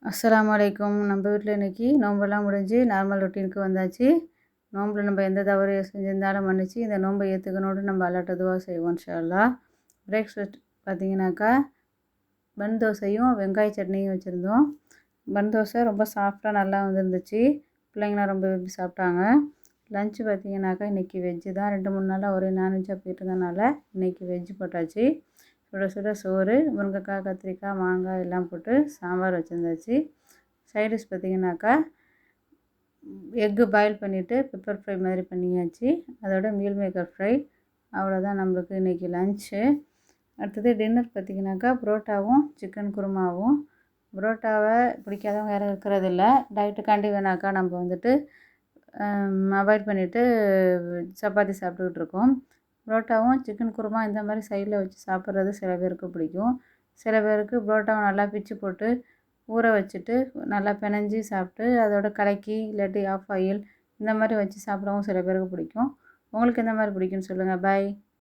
அஸ்ஸலாமு அலைக்கும். நம்ம வீட்டில் இன்றைக்கி நோம்பெல்லாம் முடிஞ்சு நார்மல் ரொட்டீனுக்கு வந்தாச்சு. நோம்பில் நம்ம எந்த தவறு செஞ்சிருந்தாலும் மன்னிச்சு இந்த நோன்பை ஏற்றுக்கணுன்னு நம்ம அல்லாட்ட துவா செய்வோம் இன்ஷா அல்லாஹ். பிரேக்ஃபாஸ்ட் பார்த்திங்கனாக்கா பன் தோசையும் வெங்காய சட்னியும் வச்சுருந்தோம். பன் தோசை ரொம்ப சாஃப்டாக நல்லா வந்துருந்துச்சு. பிள்ளைங்களாம் ரொம்ப விரும்பி சாப்பிட்டாங்க. லஞ்சு பார்த்திங்கனாக்கா இன்றைக்கி வெஜ்ஜு தான். 2-3 நாளாக ஒரே நான்வெஜ்ஜாக போயிட்டு இருந்தனால இன்றைக்கி வெஜ்ஜு போட்டாச்சு. சுட சுட சோறு, முருங்கைக்காய், கத்திரிக்காய், மாங்காய் எல்லாம் போட்டு சாம்பார் வச்சுருந்தாச்சு. சைடிஷ் பார்த்திங்கனாக்கா எக்கு பாயில் பண்ணிவிட்டு பெப்பர் ஃப்ரை மாதிரி பண்ணியாச்சு. அதோட மீல் மேக்கர் ஃப்ரை. அவ்வளோதான் நம்மளுக்கு இன்றைக்கி லன்ச்சு. அடுத்தது டின்னர் பார்த்திங்கனாக்கா புரோட்டாவும் சிக்கன் குருமாவும். புரோட்டாவை பிடிக்காதவங்க யாரும் இருக்கிறதில்ல. டயட்டுக்காண்டி வேணாக்கா நம்ம வந்துட்டு அவாய்ட் பண்ணிவிட்டு சப்பாத்தி சாப்பிட்டுக்கிட்டு இருக்கோம். புரோட்டாவும் சிக்கன் குருமா இந்த மாதிரி சைடில் வச்சு சாப்பிட்றது சில பேருக்கு பிடிக்கும். சில பேருக்கு புரோட்டாவை நல்லா பிச்சு போட்டு ஊற வச்சுட்டு நல்லா பிணைஞ்சி சாப்பிட்டு அதோட கலக்கி இல்லாட்டி ஆஃப் ஆயில் இந்த மாதிரி வச்சு சாப்பிடவும் சில பேருக்கு பிடிக்கும். உங்களுக்கு எந்த மாதிரி பிடிக்கும்னு சொல்லுங்கள். பாய்.